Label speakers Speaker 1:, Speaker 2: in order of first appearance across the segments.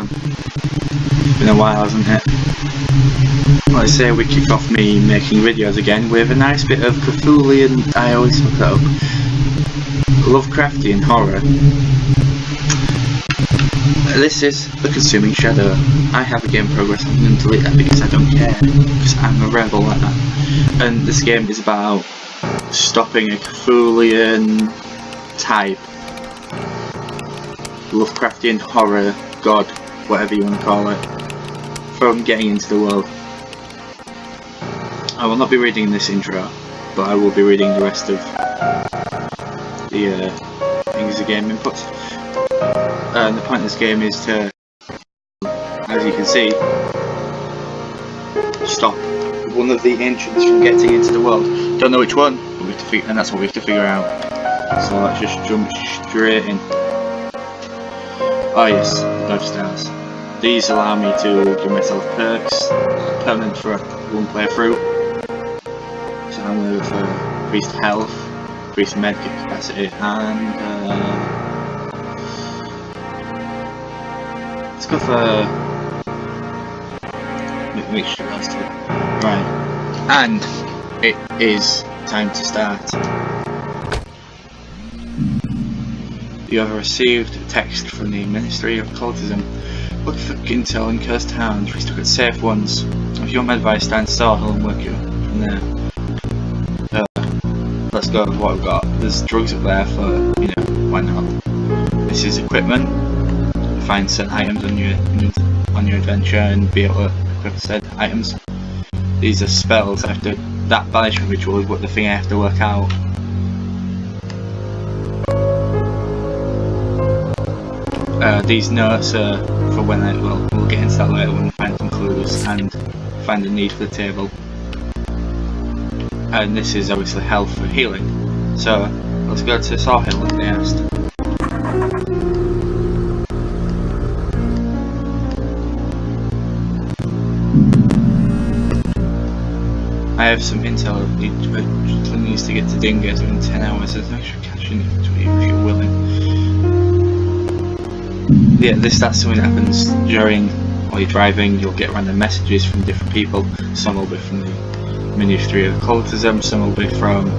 Speaker 1: It's been a while, hasn't it? Like I say, we kick off me making videos again with a nice bit of Cthulu, and I always look that up. Lovecraftian horror. This is The Consuming Shadow. I have a game progress, I'm going to delete that because I don't care, because I'm a rebel like that. And this game is about stopping a Cthulhian type Lovecraftian horror god, whatever you want to call it, from getting into the world. I will not be reading this intro, but I will be reading the rest of the things the game inputs. And the point of this game is to, as you can see, stop one of the ancients from getting into the world. Don't know which one, but we have to and that's what we have to figure out. So let's just jump straight in. Oh yes, the dodge stars. These allow me to give myself perks, permanent for one playthrough. So I'm going to go for increased health, increased medkit capacity, and let's go for mixture of two. Right, and it is time to start. You have received a text from the Ministry of Occultism. Look for intel in cursed towns, restock at safe ones. If you want my advice, stand still and work you from there. Let's go with what we've got. There's drugs up there for, you know, why not? This is equipment. Find certain items on your adventure and be able to equip said items. These are spells. After that banishment ritual is what the thing I have to work out. These notes are for when we'll get into that later when we find some clues and find the need for the table. And this is obviously health for healing. So let's go to Sawhill like they asked. I have some intel. It needs to get to Dingus in 10 hours. There's an extra cash in it if you're willing. Yeah, that's something that happens during while you're driving. You'll get random messages from different people. Some will be from the Ministry of Occultism, some will be from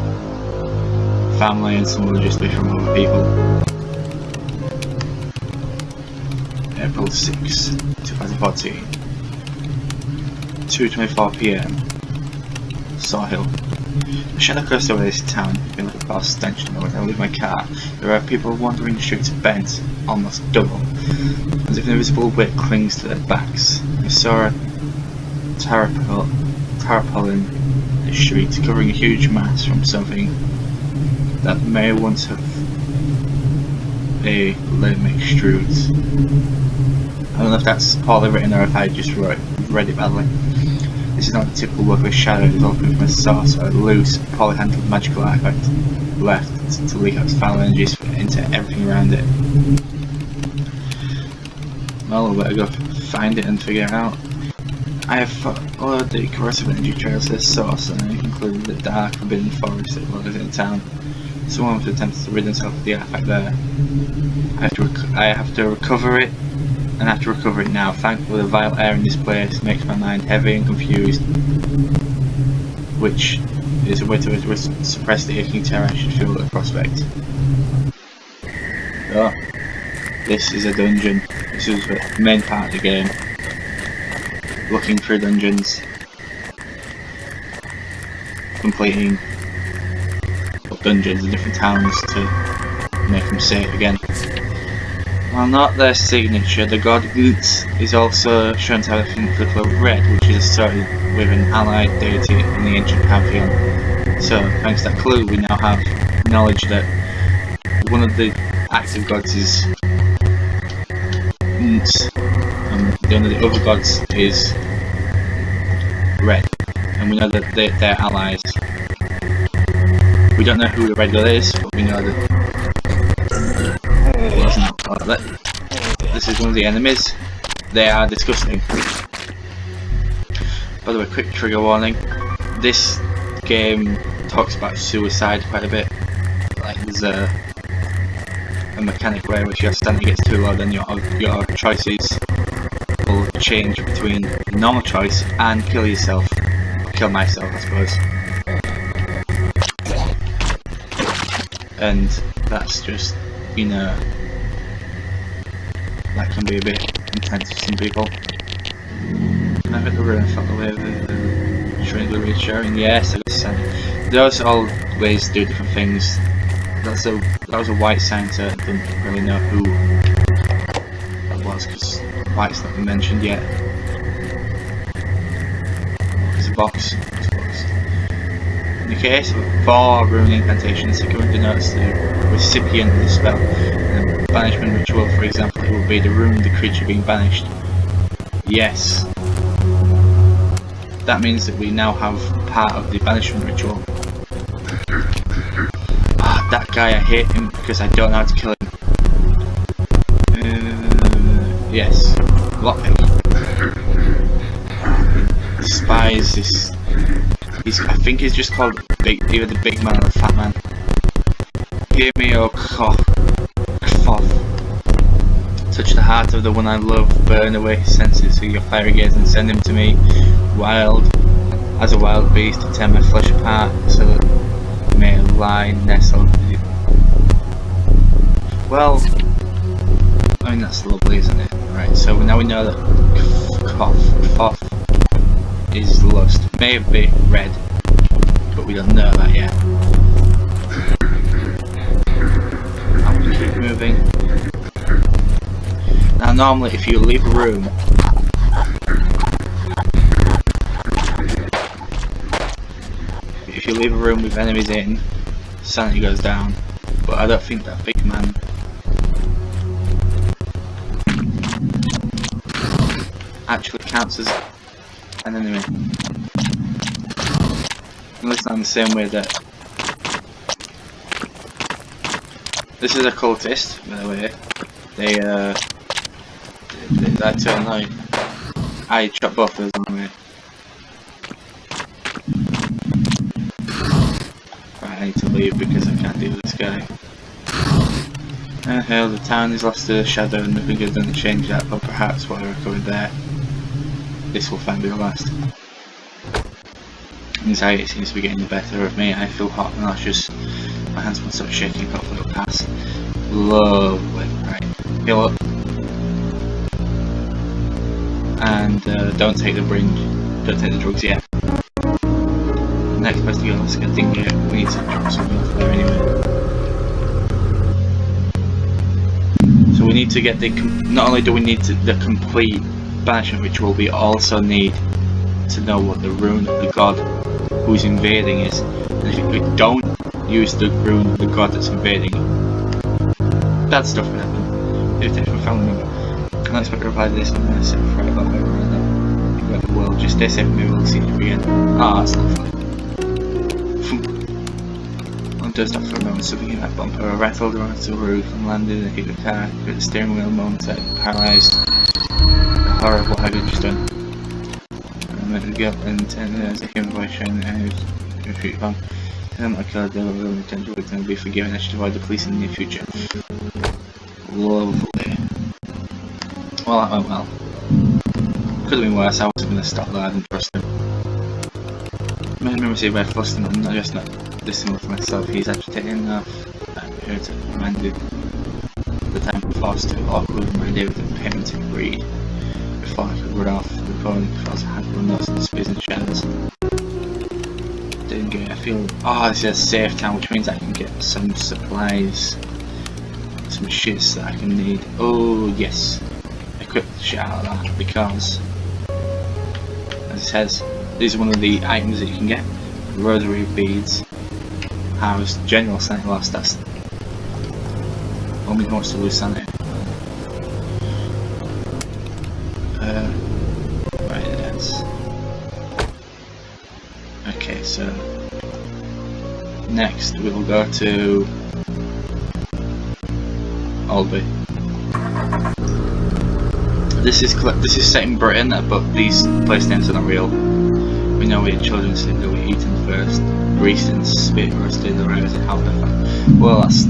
Speaker 1: family, and some will just be from other people. April 6, 2014, 2:24 PM. Sawhill. The shadow coast over this town. I've been looking for a stench when I leave my car. There are people wandering the streets bent, almost double, as if an invisible weight clings to their backs. I saw a tarpaulin in the street, covering a huge mass from something that may once have a limb extrudes. I don't know if that's poorly written or if I just read it badly. This is not the typical work of a shadow. It is all coming from a source or a loose, poorly handled magical artifact left to leak out its foul energies into everything around it. Well, we'll better go find it and figure it out. I have followed the corrosive energy trails to this source, and I included the dark, forbidden forest that lies in the town. Someone has attempted to rid himself of the artifact there. I have to recover it. And I have to recover it now. Thankfully, the vile air in this place makes my mind heavy and confused, which is a way to suppress the aching terror I should feel at the prospect. Oh, this is a dungeon. This is the main part of the game. Looking through dungeons, completing dungeons in different towns to make them safe again. While not their signature, the god Utz is also shown to have a thing called red, which is associated with an allied deity in the ancient pantheon. So, thanks to that clue, we now have knowledge that one of the active gods is Utz, and one of the other gods is red, and we know that they're allies. We don't know who the red god is, but we know that this is one of the enemies. They are disgusting. By the way, quick trigger warning. This game talks about suicide quite a bit. Like there's a mechanic where if your standard gets too low, then your choices simple change between the normal choice and kill yourself. Or kill myself, I suppose. And that's just, you know, that can be a bit intense for some people. Can I hit the room? I felt the way of the strangely reassuring. Yes, I guess those are all ways to do different things. That was a white sign, so I don't really know who that was because white's not been mentioned yet. There's a box. In the case of 4 rune incantations, the current denotes the recipient of the spell. In a banishment ritual, for example, it will be the rune of the creature being banished. Yes. That means that we now have part of the banishment ritual. Ah, that guy, I hate him because I don't know how to kill him. Yes. Lockpick. Despise this. I think he's just called either the big man or the fat man. Hear me, oh cough. Touch the heart of the one I love, burn away his senses through your fiery gaze and send him to me, wild as a wild beast, to tear my flesh apart so that it may lie nestled with you. Well, I mean that's lovely, isn't it? Right, so now we know that cough is lust. Maybe red, but we don't know that yet. I'm gonna keep moving. Now normally if you leave a room, with enemies in, sanity goes down, but I don't think that big man actually counts as an enemy. Unless not in the same way that this is a cultist, by the way. They turn like I chop both of those on the way. Right, I need to leave because I can't deal with this guy. Hell, the town is lost to the shadow and nothing good done to change that, but perhaps what I recovered there, this will finally be the last. Anxiety seems to be getting the better of me. I feel hot and nauseous. My hands won't stop shaking, hopefully it'll pass. Lovely. Right, heal up. And don't take the drugs yet. Next place to go, let's get thing here. We need to drop something off there anyway. So we need to get not only do we need the complete banishment ritual, we also need to know what the rune of the god who's invading is. And if we don't use the rune of the god that's invading, bad stuff will happen. Irritation from family member. I don't expect to reply to this one, I'm going to sit right about where we're at the world. Just stay safe, maybe we'll see you again. Ah, that's lovely. One does stop for a moment, something in that bumper rattled around to the roof and landed and hit the car. Hit the steering wheel momentarily, paralysed. The horror of what I've just done. I met the guilt and as a human voice showing that I was retreat from. I'm not killed, they will return to it and be forgiven. I should avoid the police in the near future. Lovely. Well, that went well. Could have been worse, I wasn't going to stop there, I didn't trust him. I remember seeing Red Fluster, I'm not just not dissimilar for myself, he's agitating enough. That appearance reminded the time forced to awkward with my day with the parenting breed. Before I could run off the phone, because I had run lost in the space and shadows. Didn't get it, I feel, oh, this is a safe town, which means I can get some supplies. Some shits that I can need. Oh, yes. Equip the shit out of that because, as it says, these are one of the items that you can get. Rosary of beads has general sanity loss. That's only who wants to lose sanity. Right, that's okay. So next we will go to Alby. This is set in Britain, but these place names are not real. We know we had children that were eaten first, greased and spit roasted, the rivers in half their fat. Well, that's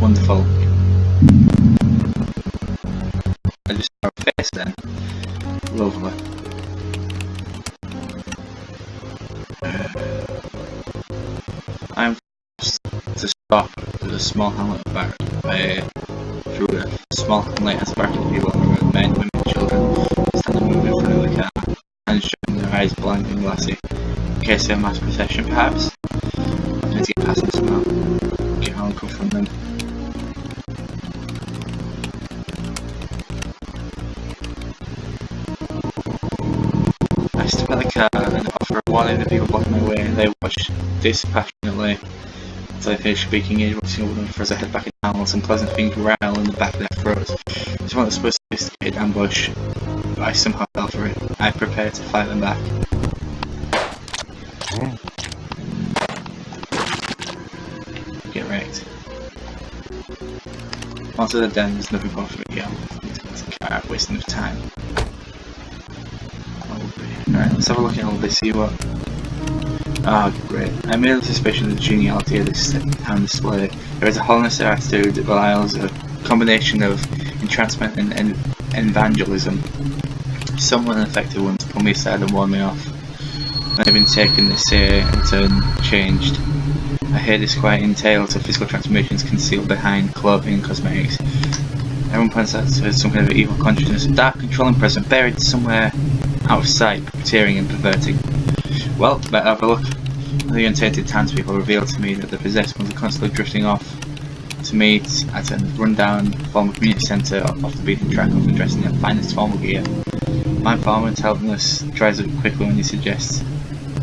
Speaker 1: wonderful. I just saw a face then. to stop at a small hamlet back through a small hamlet as back of people around men, women, children, standing moving in front of the car, and showing their eyes blank and glassy. In case of a mass procession, perhaps? I need to get past them somehow. Get home, confront them. I step out the car and offer a warning to the people blocking my way, and they watch dispassionately until I finish speaking. Each single one throws their head back in town while some pleasant things rattle in the back of their throats. It's one of the sophisticated ambush, but I somehow fell for it. I prepared to fight them back. Get wrecked. Once at the den, there's nothing more for me to get car, wasting of time. Alright, let's have a look at all this, see what. Ah, great. I made a suspicion of the geniality of this town display. There is a hollowness of attitude that belies a combination of entrancement and evangelism. Someone affected once pulled me aside and warned me off. I've been taken this year and turned changed. I hear disquieting tales of physical transformations concealed behind clothing and cosmetics. Everyone points out to some kind of evil consciousness, a dark controlling presence buried somewhere out of sight, tearing and perverting. Well, better have a look. The untainted townspeople revealed to me that the possessed ones are constantly drifting off to meet at a rundown former community centre off the beaten track, often dressed in their finest formal gear. My informant, helpless, dries up quickly when he suggests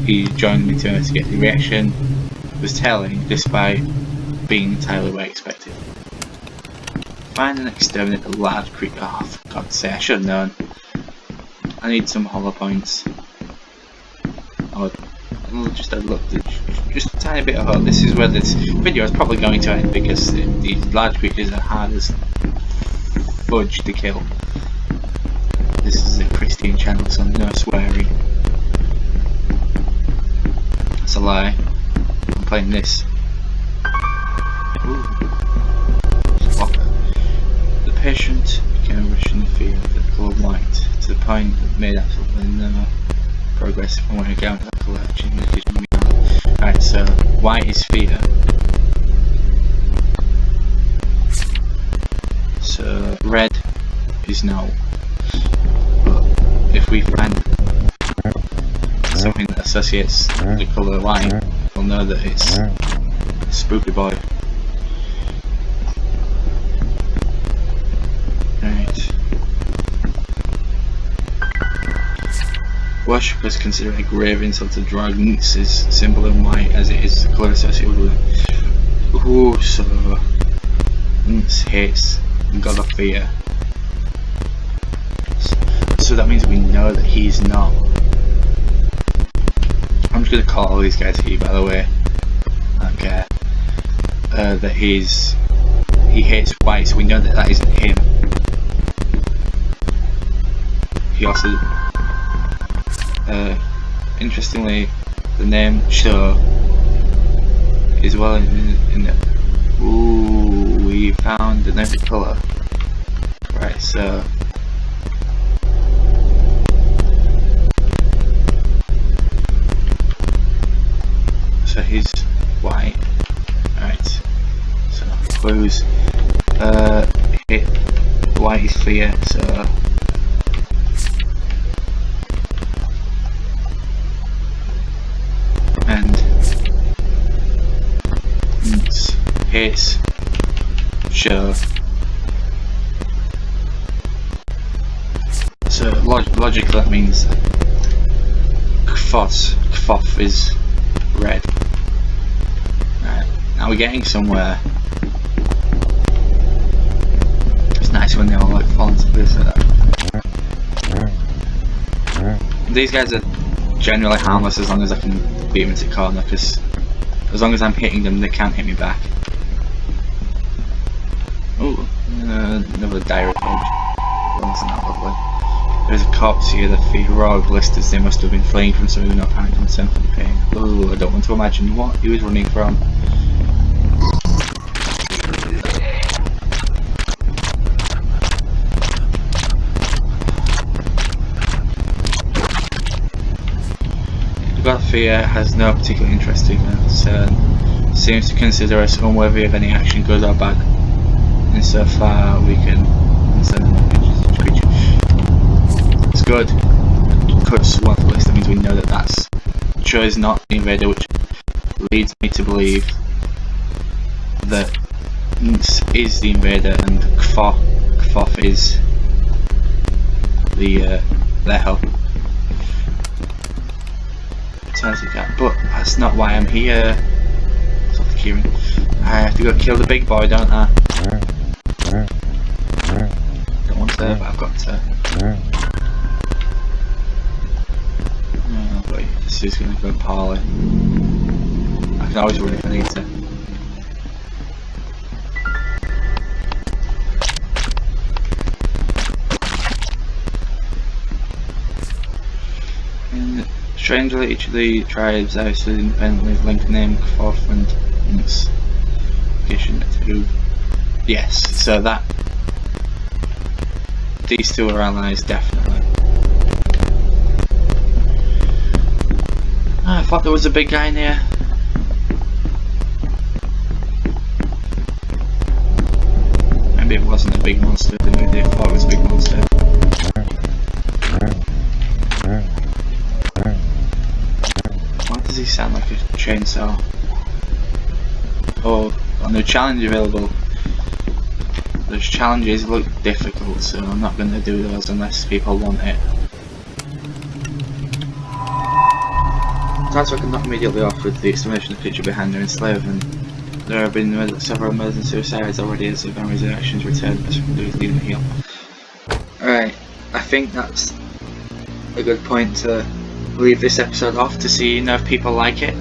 Speaker 1: he joined me to investigate. The reaction was telling, despite being entirely what I expected. Find and exterminate the large creature. Oh, for God's sake, I should have known. I need some hollow points. Oh, just a look, just a tiny bit of hope. This is where this video is probably going to end because these large creatures are hard as fudge to kill. This is a Christian channel, so no swearing. That's a lie. I'm playing this. Ooh. The patient became a Russian fear of the colour white to the point that it made absolutely no progress from when I got to the collection. Right, so white is fear. So red is no. But if we find something that associates the colour white, we'll know that it's Spooky Boy. Right. Worshippers consider it a grave insult to drag Nx's symbol in white as it is the colour associated with it. Ooh, so Nx hates God of Fear. So that means we know that he's not. I'm just going to call all these guys he, by the way. I don't care. That he hates white, so we know that that isn't him. He also, interestingly, the name Cho is well in the. Ooh, we found another colour. Right, so. So he's white. Right. So clues. White is fear, so. And hates show. So logically that means Kfoth is red. Right, now we're getting somewhere. It's nice when they all like fall into this. These guys are generally harmless as long as I can beat them into corner, because as long as I'm hitting them, they can't hit me back. Ooh, another diary page. Well, that's not lovely. There's a corpse here, the feet raw blisters. They must have been fleeing from something with no apparent concern for the pain. Ooh, I don't want to imagine what he was running from. God of Fear has no particular interest in concern. seems to consider us unworthy of any action, good or bad. And so far we can send them a creature. It's good. Cuts one off the list, that means we know that that's sure is not the invader, which leads me to believe that Nts is the invader and Kfoth is the their help. But that's not why I'm here. I have to go kill the big boy, don't I? Don't want to, but I've got to. Oh boy, this is going to go poorly. I can always run if I need to. And strangely, each of the tribes are still independently linked name Kfoth and Nts. To yes, so that these two are allies, definitely. I thought there was a big guy in here. Maybe it wasn't a big monster, maybe they thought it was a big monster. Why does he sound like a chainsaw? Oh, no challenge available. Those challenges look difficult, so I'm not going to do those unless people want it. Transfer can knock immediately off with the explanation of the picture behind her enslaved, and there have been several murders and suicides already as the various reactions returned as from the leading heal. Alright, I think that's a good point to leave this episode off to see if people like it.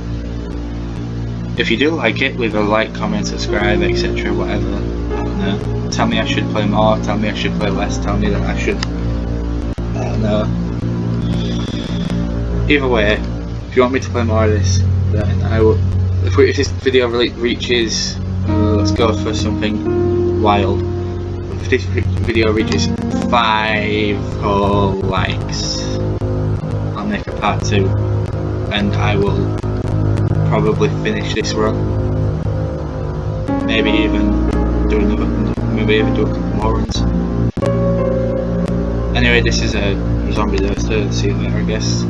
Speaker 1: If you do like it, leave a like, comment, subscribe, etc. whatever. I don't know. Tell me I should play more, tell me I should play less, tell me that I should... I don't know. Either way, if you want me to play more of this, then I will... If this video reaches... let's go for something wild. If this video reaches 5 whole likes, I'll make a part 2. And I will probably finish this run. Maybe even do maybe even do a couple more runs. Anyway, this is a zombie though, so see you later I guess.